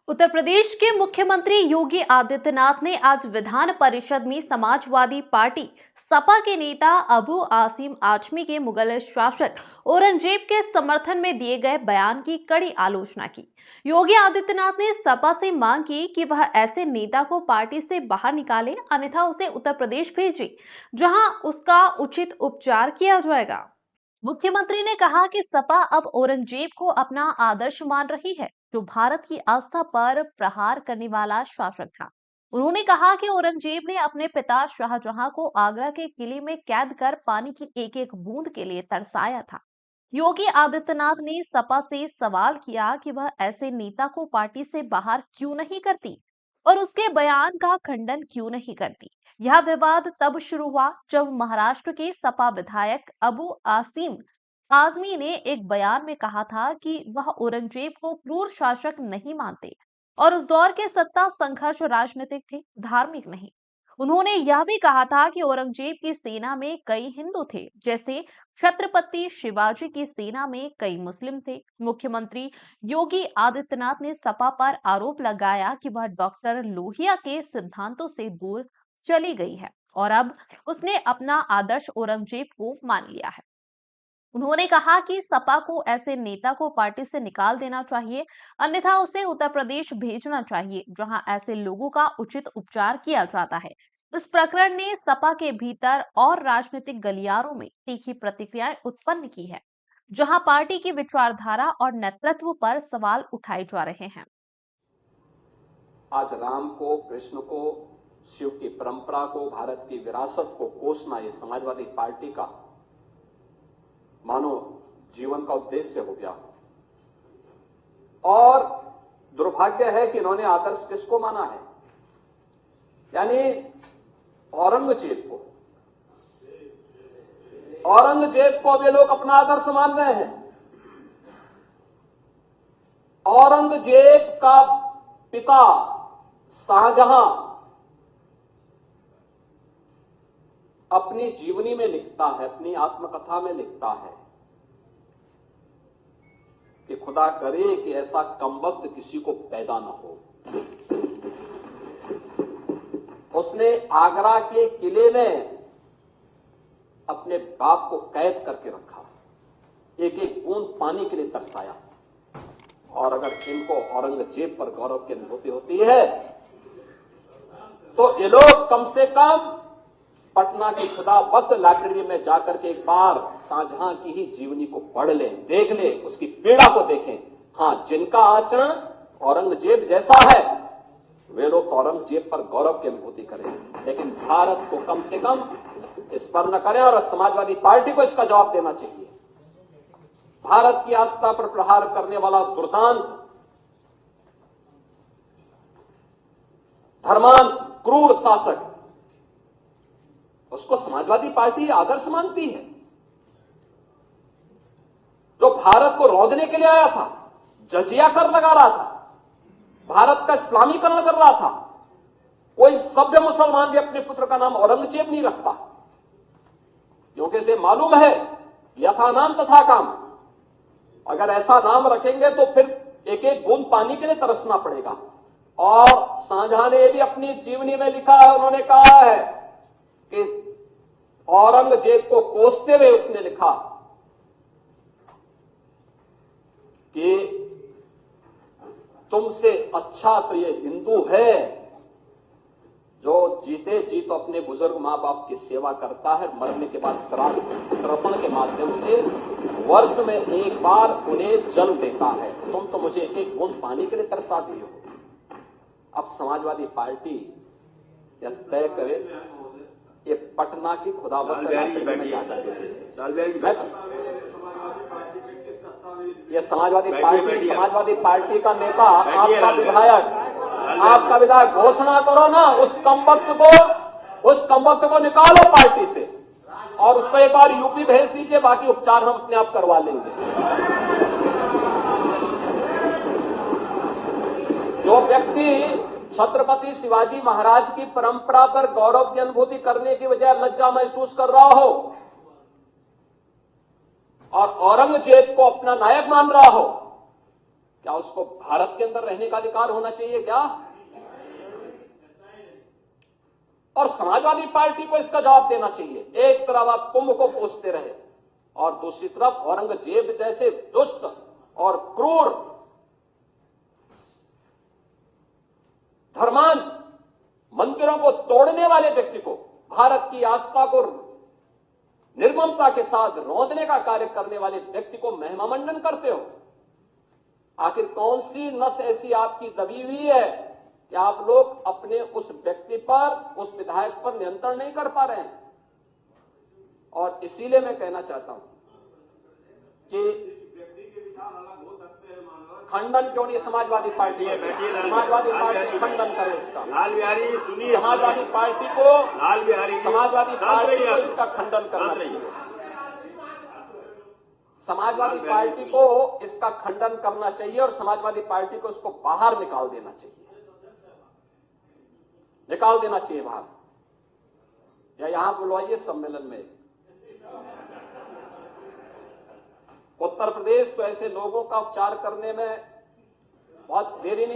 उत्तर प्रदेश के मुख्यमंत्री योगी आदित्यनाथ ने आज विधान परिषद में समाजवादी पार्टी सपा के नेता अबू आसिम आजमी के मुगल शासक औरंगजेब के समर्थन में दिए गए बयान की कड़ी आलोचना की। योगी आदित्यनाथ ने सपा से मांग की कि वह ऐसे नेता को पार्टी से बाहर निकाले, अन्यथा उसे उत्तर प्रदेश भेजे, जहां उसका उचित उपचार किया जाएगा। मुख्यमंत्री ने कहा कि सपा अब औरंगजेब को अपना आदर्श मान रही है, जो भारत की आस्था पर प्रहार करने वाला शासक था। उन्होंने कहा कि औरंगजेब ने अपने पिता शाहजहां को आगरा के किले में कैद कर पानी की एक एक बूंद के लिए तरसाया था। योगी आदित्यनाथ ने सपा से सवाल किया कि वह ऐसे नेता को पार्टी से बाहर क्यों नहीं करती और उसके बयान का खंडन क्यों नहीं करती। यह विवाद तब शुरू हुआ जब महाराष्ट्र के सपा विधायक अबू आसिम आजमी ने एक बयान में कहा था कि वह औरंगजेब को क्रूर शासक नहीं मानते और उस दौर के सत्ता संघर्ष राजनीतिक थे, धार्मिक नहीं। उन्होंने यह भी कहा था कि औरंगजेब की सेना में कई हिंदू थे, जैसे छत्रपति शिवाजी की सेना में कई मुस्लिम थे। मुख्यमंत्री योगी आदित्यनाथ ने सपा पर आरोप लगाया कि वह डॉक्टर लोहिया के सिद्धांतों से दूर चली गई है और अब उसने अपना आदर्श औरंगजेब को मान लिया है। उन्होंने कहा कि सपा को ऐसे नेता को पार्टी से निकाल देना चाहिए, अन्यथा उसे उत्तर प्रदेश भेजना चाहिए, जहां ऐसे लोगों का उचित उपचार किया जाता है। इस प्रकरण ने सपा के भीतर और राजनीतिक गलियारों में तीखी प्रतिक्रियाएं उत्पन्न की है, जहां पार्टी की विचारधारा और नेतृत्व पर सवाल उठाए जा रहे हैं। आज राम को, कृष्ण को, शिव की परंपरा को, भारत की विरासत को कोसना ये समाजवादी पार्टी का मानो जीवन का उद्देश्य हो गया। और दुर्भाग्य है कि इन्होंने आदर्श किसको माना है, यानी औरंगजेब को। औरंगजेब को वे लोग अपना आदर्श मान रहे हैं। औरंगजेब का पिता शाहजहां अपनी जीवनी में लिखता है, अपनी आत्मकथा में लिखता है कि खुदा करे कि ऐसा कमबख्त किसी को पैदा न हो। उसने आगरा के किले में अपने बाप को कैद करके रखा, एक एक बूंद पानी के लिए तरसाया। और अगर इनको औरंगजेब पर गौरव की अनुभूति होती है तो ये लोग कम से कम पटना की खुदावंद लाइब्रेरी में जाकर के एक बार शाहजहां की ही जीवनी को पढ़ लें, देख लें, उसकी पीड़ा को देखें। हां, जिनका आचरण औरंगजेब जैसा है वे लोग औरंगजेब पर गौरव की अनुभूति करें, लेकिन भारत को कम से कम इस पर न करें और समाजवादी पार्टी को इसका जवाब देना चाहिए। भारत की आस्था पर प्रहार करने वाला दुर्दांत, धर्मांत, क्रूर शासक, उसको समाजवादी पार्टी आदर्श मानती है। जो भारत को रौंदने के लिए आया था, जजिया कर लगा रहा था, भारत का इस्लामीकरण कर रहा था। कोई सभ्य मुसलमान भी अपने पुत्र का नाम औरंगजेब नहीं रखता, क्योंकि इसे मालूम है यथा नाम तथा काम। अगर ऐसा नाम रखेंगे तो फिर एक एक बूंद पानी के लिए तरसना पड़ेगा। और शाहजहां ने भी अपनी जीवनी में लिखा है, उन्होंने कहा है कि औरंगजेब को कोसते हुए उसने लिखा कि तुमसे अच्छा तो ये हिंदू है जो जीते जी तो अपने बुजुर्ग मां बाप की सेवा करता है, मरने के बाद श्राद्ध तर्पण के माध्यम से वर्ष में एक बार उन्हें जल देता है। तुम तो मुझे एक एक बूंद पानी के लिए तरसा दी हो। अब समाजवादी पार्टी यह तय करे ये पटना की खुदावंद लाइब्रेरी में जाकर ये समाजवादी पार्टी का नेता, आपका विधायक घोषणा करो ना, उस कमबख्त को निकालो पार्टी से और उसको एक बार यूपी भेज दीजिए, बाकी उपचार हम अपने आप करवा लेंगे। जो व्यक्ति छत्रपति शिवाजी महाराज की परंपरा पर गौरव की अनुभूति करने की बजाय लज्जा महसूस कर रहा हो और औरंगजेब को अपना नायक मान रहा हो, क्या उसको भारत के अंदर रहने का अधिकार होना चाहिए क्या? और समाजवादी पार्टी को इसका जवाब देना चाहिए। एक तरफ आप कुंभ को पोसते रहे और दूसरी तरफ औरंगजेब जैसे दुष्ट और क्रूर धर्मान मंदिरों को तोड़ने वाले व्यक्ति को, भारत की आस्था को निर्ममता के साथ रौंदने का कार्य करने वाले व्यक्ति को महिमामंडन करते हो। आखिर कौन सी नस ऐसी आपकी दबी हुई है कि आप लोग अपने उस व्यक्ति पर, उस विधायक पर नियंत्रण नहीं कर पा रहे हैं? और इसीलिए मैं कहना चाहता हूं कि खंडन क्यों नहीं समाजवादी पार्टी है? समाजवादी पार्टी खंडन करे इसका। लाल बिहारी सुनिए, समाजवादी पार्टी को इसका खंडन करना चाहिए। समाजवादी पार्टी को इसका खंडन करना चाहिए और समाजवादी पार्टी को इसको बाहर निकाल देना चाहिए, निकाल देना चाहिए बाहर, या यहां बुलवाइए सम्मेलन में। उत्तर प्रदेश को ऐसे लोगों का उपचार करने में बहुत देरी नहीं